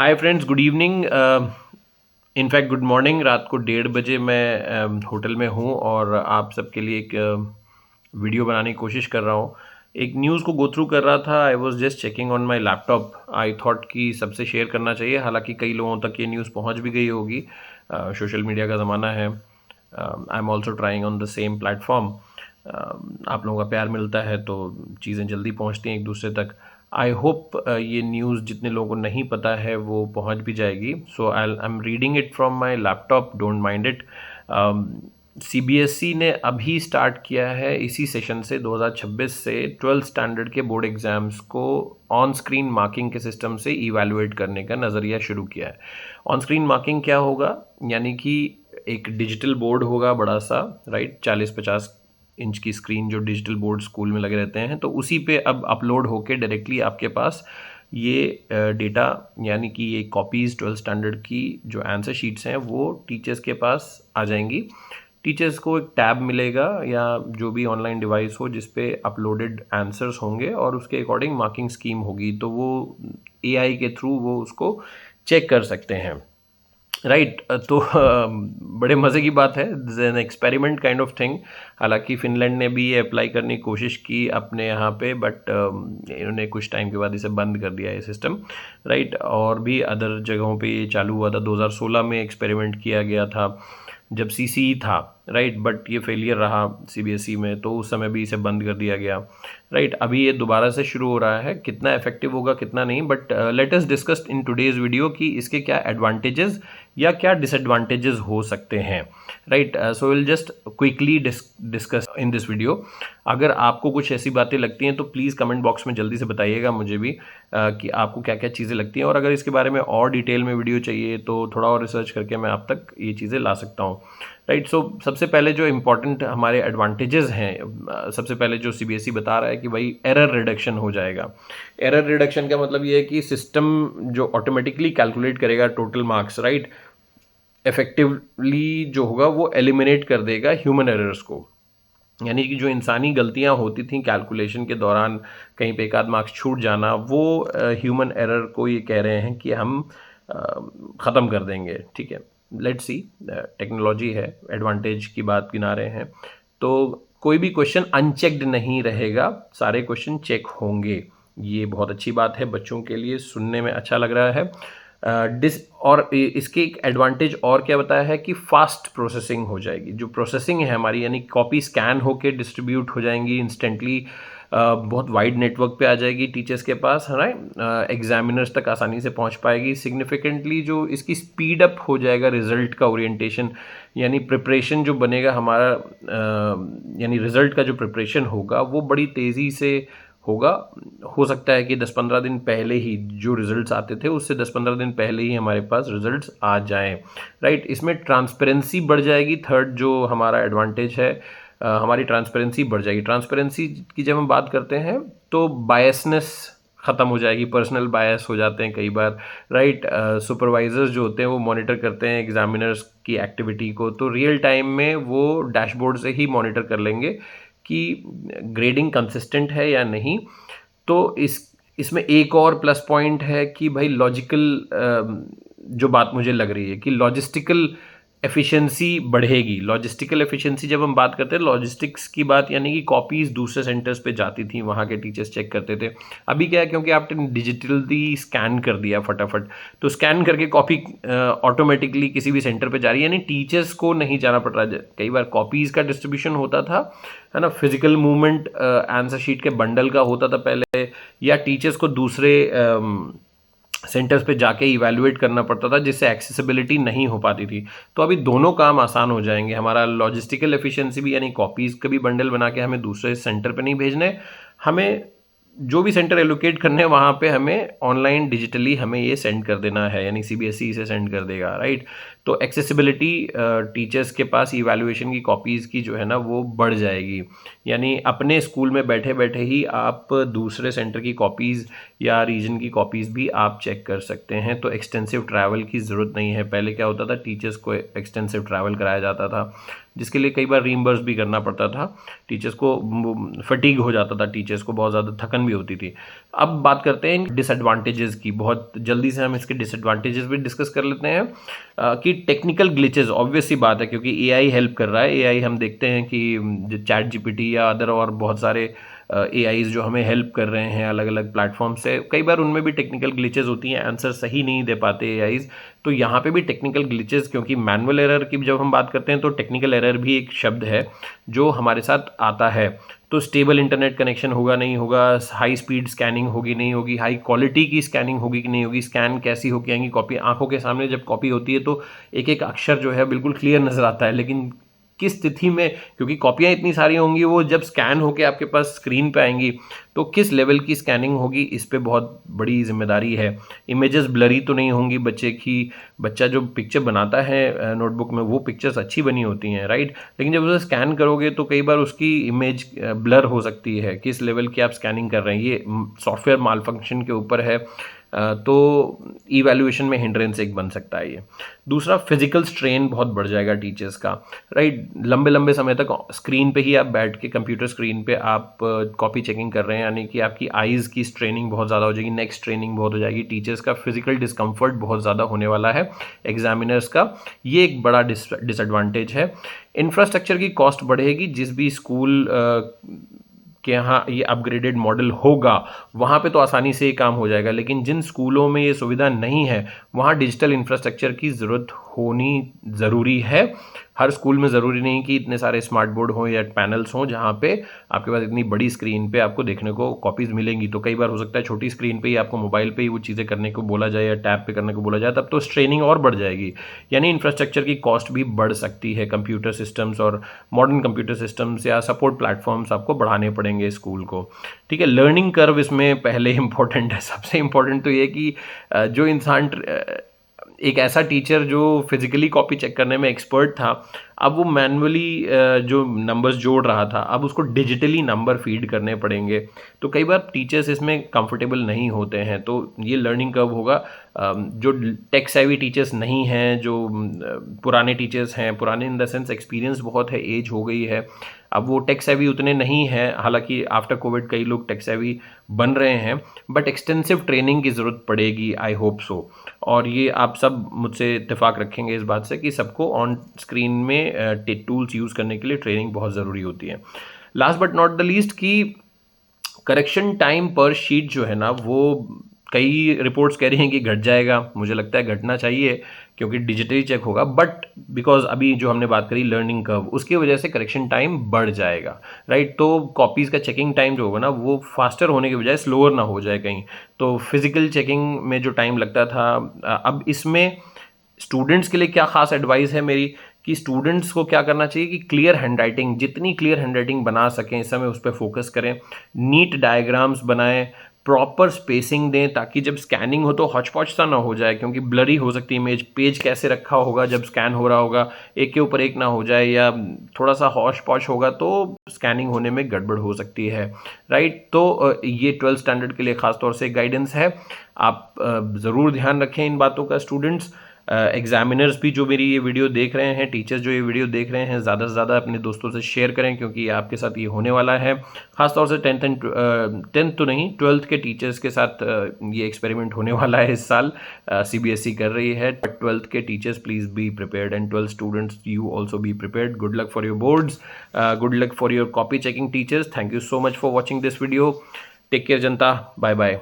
Hi friends, good evening. In fact good morning. रात को 1:30 बजे मैं होटल में हूँ और आप सबके लिए एक वीडियो बनाने की कोशिश कर रहा हूँ। एक न्यूज़ को गो थ्रू कर रहा था। I was just checking on my laptop. I thought कि सबसे शेयर करना चाहिए, हालांकि कई लोगों तक ये न्यूज़ पहुँच भी गई होगी। सोशल मीडिया का ज़माना है। I am also trying on the same platform. आप लोगों का प्यार मिलता है तो चीज़ें जल्दी पहुँचती हैं एक दूसरे तक। आई होप ये न्यूज़ जितने लोगों को नहीं पता है वो पहुंच भी जाएगी। So I am reading it from my laptop, don't mind it. CBSE ने अभी स्टार्ट किया है इसी सेशन से 2026 से 12th स्टैंडर्ड के बोर्ड एग्जाम्स को ऑन स्क्रीन मार्किंग के सिस्टम से इवैल्यूएट करने का नज़रिया शुरू किया है। ऑन स्क्रीन मार्किंग क्या होगा? यानी कि एक डिजिटल बोर्ड होगा बड़ा सा, राइट, 40-50 इंच की स्क्रीन जो डिजिटल बोर्ड स्कूल में लगे रहते हैं, तो उसी पे अब अपलोड होके डायरेक्टली आपके पास ये डेटा, यानी कि ये कॉपीज़ 12th स्टैंडर्ड की जो आंसर शीट्स हैं वो टीचर्स के पास आ जाएंगी। टीचर्स को एक टैब मिलेगा या जो भी ऑनलाइन डिवाइस हो जिस पे अपलोडेड आंसर्स होंगे और उसके अकॉर्डिंग मार्किंग स्कीम होगी, तो वो एआई के थ्रू वो उसको चेक कर सकते हैं, राइट। तो बड़े मज़े की बात है। This an experiment kind of thing. हालांकि फिनलैंड ने भी ये अप्लाई करने की कोशिश की अपने यहाँ पे, बट इन्होंने कुछ टाइम के बाद इसे बंद कर दिया ये सिस्टम, राइट। और भी अदर जगहों पे ये चालू हुआ था। 2016 में एक्सपेरिमेंट किया गया था जब सीसीई था, राइट, बट ये फेलियर रहा सीबीएसई में, तो उस समय भी इसे बंद कर दिया गया, राइट। अभी ये दोबारा से शुरू हो रहा है। कितना इफेक्टिव होगा कितना नहीं, but let us discuss in today's video कि इसके क्या एडवांटेजेस या क्या डिसएडवांटेजेस हो सकते हैं, right. So will just quickly discuss in this video. अगर आपको कुछ ऐसी बातें लगती हैं तो प्लीज़ कमेंट बॉक्स में जल्दी से बताइएगा मुझे भी कि आपको क्या क्या चीज़ें लगती हैं, और अगर इसके बारे में और डिटेल में वीडियो चाहिए तो थोड़ा और रिसर्च करके मैं आप तक ये चीज़ें ला सकता हूँ, राइट। सो सबसे पहले जो इम्पोर्टेंट हमारे एडवांटेजेस हैं, सबसे पहले जो सीबीएसई बता रहा है कि भाई एरर रिडक्शन हो जाएगा। एरर रिडक्शन का मतलब ये है कि सिस्टम जो ऑटोमेटिकली कैलकुलेट करेगा टोटल मार्क्स, राइट, इफेक्टिवली जो होगा वो एलिमिनेट कर देगा ह्यूमन एरर्स को। यानी कि जो इंसानी गलतियां होती थी कैलकुलेशन के दौरान, कहीं पे एक आध मार्क्स छूट जाना, वो ह्यूमन एरर को ये कह रहे हैं कि हम ख़त्म कर देंगे, ठीक है। लेट्स सी, टेक्नोलॉजी है, एडवांटेज की बात गिना रहे हैं। तो कोई भी क्वेश्चन अनचेक्ड नहीं रहेगा, सारे क्वेश्चन चेक होंगे। ये बहुत अच्छी बात है, बच्चों के लिए सुनने में अच्छा लग रहा है। और इसके एक एडवांटेज और क्या बताया है कि फास्ट प्रोसेसिंग हो जाएगी। जो प्रोसेसिंग है हमारी, यानी कॉपी स्कैन होके डिस्ट्रीब्यूट हो जाएंगी इंस्टेंटली, बहुत वाइड नेटवर्क पे आ जाएगी टीचर्स के पास, है ना, एग्जामिनर्स तक आसानी से पहुंच पाएगी। सिग्निफिकेंटली जो इसकी स्पीड अप हो जाएगा रिजल्ट का ओरिएंटेशन, यानी प्रिपरेशन जो बनेगा हमारा, यानी रिजल्ट का जो प्रिपरेशन होगा वो बड़ी तेज़ी से होगा। हो सकता है कि 10-15 दिन पहले ही जो रिजल्ट्स आते थे उससे 10-15 दिन पहले ही हमारे पास रिजल्ट्स आ जाएं, राइट। इसमें ट्रांसपेरेंसी बढ़ जाएगी। थर्ड जो हमारा एडवांटेज है, हमारी ट्रांसपेरेंसी बढ़ जाएगी। ट्रांसपेरेंसी की जब हम बात करते हैं तो बायसनेस ख़त्म हो जाएगी। पर्सनल बायस हो जाते हैं कई बार, राइट। सुपरवाइजर्स जो होते हैं वो मॉनिटर करते हैं एग्जामिनर्स की एक्टिविटी को, तो रियल टाइम में वो डैशबोर्ड से ही मॉनिटर कर लेंगे कि ग्रेडिंग कंसिस्टेंट है या नहीं। तो इसमें एक और प्लस पॉइंट है कि भाई लॉजिकल, जो बात मुझे लग रही है कि लॉजिस्टिकल एफिशिएंसी बढ़ेगी। लॉजिस्टिकल एफिशिएंसी जब हम बात करते हैं, लॉजिस्टिक्स की बात, यानी कि कॉपीज़ दूसरे सेंटर्स पे जाती थी, वहाँ के टीचर्स चेक करते थे। अभी क्या है, क्योंकि आपने डिजिटली स्कैन कर दिया फटाफट, तो स्कैन करके कॉपी ऑटोमेटिकली किसी भी सेंटर पे जा रही है, यानी टीचर्स को नहीं जाना पड़ रहा है। कई बार कॉपीज़ का डिस्ट्रीब्यूशन होता था, है ना, फिजिकल मूवमेंट आंसर शीट के बंडल का होता था पहले, या टीचर्स को दूसरे सेंटर्स पे जाके इवैल्यूएट करना पड़ता था, जिससे एक्सेसिबिलिटी नहीं हो पाती थी। तो अभी दोनों काम आसान हो जाएंगे। हमारा लॉजिस्टिकल एफिशिएंसी भी, यानी कॉपीज़ के भी बंडल बना के हमें दूसरे सेंटर पे नहीं भेजने, हमें जो भी सेंटर एलोकेट करने हैं वहाँ पे हमें ऑनलाइन डिजिटली हमें ये सेंड कर देना है, यानी सीबीएसई इसे सेंड कर देगा, राइट। तो एक्सेसिबिलिटी टीचर्स के पास इवैल्यूएशन की कॉपीज़ की जो है ना वो बढ़ जाएगी। यानी अपने स्कूल में बैठे बैठे ही आप दूसरे सेंटर की कॉपीज़ या रीजन की कॉपीज़ भी आप चेक कर सकते हैं। तो एक्सटेंसिव ट्रैवल की ज़रूरत नहीं है। पहले क्या होता था, टीचर्स को एक्सटेंसिव ट्रैवल कराया जाता था, जिसके लिए कई बार रीइंबर्स भी करना पड़ता था टीचर्स को, फटीग हो जाता था टीचर्स को, बहुत ज़्यादा थकन भी होती थी। अब बात करते हैं डिसएडवांटेजेस की, बहुत जल्दी से हम इसके डिसएडवांटेजेस भी डिस्कस कर लेते हैं। कि टेक्निकल ग्लिचेस ऑब्वियस सी बात है, क्योंकि एआई हेल्प कर रहा है। एआई हम देखते हैं कि चैट जीपीटी या अदर और बहुत सारे एआईज जो हमें हेल्प कर रहे हैं अलग अलग प्लेटफॉर्म से, कई बार उनमें भी टेक्निकल ग्लिचेस होती हैं, आंसर सही नहीं दे पाते एआईज। तो यहाँ पे भी टेक्निकल ग्लिचेस, क्योंकि मैनुअल एरर की जब हम बात करते हैं तो टेक्निकल एरर भी एक शब्द है जो हमारे साथ आता है। तो स्टेबल इंटरनेट कनेक्शन होगा नहीं होगा, हाई स्पीड स्कैनिंग होगी नहीं होगी, हाई क्वालिटी की स्कैनिंग होगी कि नहीं होगी, स्कैन कैसी होगी आएंगी, कॉपी आंखों के सामने जब कॉपी होती है तो एक एक अक्षर जो है बिल्कुल क्लियर नजर आता है, लेकिन किस स्थिति में, क्योंकि कॉपियाँ इतनी सारी होंगी, वो जब स्कैन होके आपके पास स्क्रीन पे आएंगी तो किस लेवल की स्कैनिंग होगी, इस पे बहुत बड़ी जिम्मेदारी है। इमेजेस ब्लरी तो नहीं होंगी बच्चे की, बच्चा जो पिक्चर बनाता है नोटबुक में वो पिक्चर्स अच्छी बनी होती हैं, राइट, लेकिन जब उसे स्कैन करोगे तो कई बार उसकी इमेज ब्लर हो सकती है। किस लेवल की आप स्कैनिंग कर रहे हैं, ये सॉफ्टवेयर माल फंक्शन के ऊपर है। तो इवैल्यूएशन में हिंड्रेंस एक बन सकता है ये। दूसरा, फिजिकल स्ट्रेन बहुत बढ़ जाएगा टीचर्स का, राइट। लंबे लंबे समय तक स्क्रीन पे ही आप बैठ के, कंप्यूटर स्क्रीन पे आप कॉपी चेकिंग कर रहे हैं, यानी कि आपकी आईज़ की स्ट्रेनिंग बहुत ज़्यादा हो जाएगी, नेक स्ट्रेनिंग बहुत हो जाएगी, टीचर्स का फिजिकल डिस्कम्फर्ट बहुत ज़्यादा होने वाला है एग्जामिनर्स का, ये एक बड़ा डिसएडवांटेज है। इंफ्रास्ट्रक्चर की कॉस्ट बढ़ेगी, जिस भी स्कूल कि यहाँ ये अपग्रेडेड मॉडल होगा वहाँ पे तो आसानी से ये काम हो जाएगा, लेकिन जिन स्कूलों में ये सुविधा नहीं है वहाँ डिजिटल इंफ्रास्ट्रक्चर की ज़रूरत होनी ज़रूरी है। हर स्कूल में ज़रूरी नहीं कि इतने सारे स्मार्ट बोर्ड हों या पैनल्स हों जहाँ पे आपके पास इतनी बड़ी स्क्रीन पे आपको देखने को कॉपीज़ मिलेंगी। तो कई बार हो सकता है छोटी स्क्रीन पे ही आपको मोबाइल पे ही वो चीज़ें करने को बोला जाए या टैब पे करने को बोला जाए, तब तो स्ट्रेनिंग और बढ़ जाएगी, यानी इंफ्रास्ट्रक्चर की कॉस्ट भी बढ़ सकती है। कंप्यूटर सिस्टम्स और मॉडर्न कंप्यूटर सिस्टम्स या सपोर्ट प्लेटफॉर्म्स आपको बढ़ाने पड़ेंगे स्कूल को, ठीक है। लर्निंग कर्व इसमें पहले इंपॉर्टेंट है, सबसे इंपॉर्टेंट तो ये कि जो इंसान एक ऐसा टीचर जो फिजिकली कॉपी चेक करने में एक्सपर्ट था, अब वो मैनुअली जो नंबर्स जोड़ रहा था, अब उसको डिजिटली नंबर फीड करने पड़ेंगे। तो कई बार टीचर्स इसमें कंफर्टेबल नहीं होते हैं, तो ये लर्निंग कर्व होगा। जो टेक सेवी टीचर्स नहीं हैं, जो पुराने टीचर्स हैं, पुराने इन द सेंस एक्सपीरियंस बहुत है, एज हो गई है, अब वो टेक सेवी उतने नहीं हैं। हालांकि आफ्टर कोविड कई लोग टेक सेवी बन रहे हैं, बट एक्सटेंसिव ट्रेनिंग की ज़रूरत पड़ेगी, आई होप सो। और ये आप सब मुझसे इत्तेफाक रखेंगे इस बात से कि सबको ऑन स्क्रीन में टूल्स यूज़ करने के लिए ट्रेनिंग बहुत ज़रूरी होती है। Last but not the least कि करेक्शन टाइम पर शीट जो है ना, वो कई रिपोर्ट्स कह रही हैं कि घट जाएगा, मुझे लगता है घटना चाहिए क्योंकि डिजिटली चेक होगा, बट बिकॉज अभी जो हमने बात करी लर्निंग कर्व, उसकी वजह से करेक्शन टाइम बढ़ जाएगा, राइट। तो कॉपीज़ का चेकिंग टाइम जो होगा ना वो फास्टर होने के बजाय स्लोअर ना हो जाए कहीं। तो फिजिकल चेकिंग में जो टाइम लगता था, अब इसमें स्टूडेंट्स के लिए क्या खास एडवाइस है मेरी, कि स्टूडेंट्स को क्या करना चाहिए कि क्लियर हैंडराइटिंग, जितनी क्लियर हैंडराइटिंग बना सकें इस समय उस पर फोकस करें, नीट डायग्राम्स बनाएं, प्रॉपर स्पेसिंग दें, ताकि जब स्कैनिंग हो तो हॉचपॉच सा ना हो जाए, क्योंकि ब्लरी हो सकती है इमेज, पेज कैसे रखा होगा जब स्कैन हो रहा होगा, एक के ऊपर एक ना हो जाए, या थोड़ा सा हॉच पॉच होगा तो स्कैनिंग होने में गड़बड़ हो सकती है, राइट। तो ये 12th स्टैंडर्ड के लिए खास तौर से गाइडेंस है, आप ज़रूर ध्यान रखें इन बातों का स्टूडेंट्स। एग्जामिनर्स भी जो मेरी ये वीडियो देख रहे हैं, टीचर्स जो ये वीडियो देख रहे हैं, ज़्यादा से ज़्यादा अपने दोस्तों से शेयर करें, क्योंकि आपके साथ ये होने वाला है। ख़ासतौर से 10th तो नहीं, 12th के टीचर्स के साथ ये एक्सपेरिमेंट होने वाला है इस साल। CBSE कर रही है, बट 12th के teachers please be prepared, and 12th students you also be prepared. Good luck for your boards, good luck for your copy checking teachers. Thank you so much for watching this video. Take care जनता, bye bye.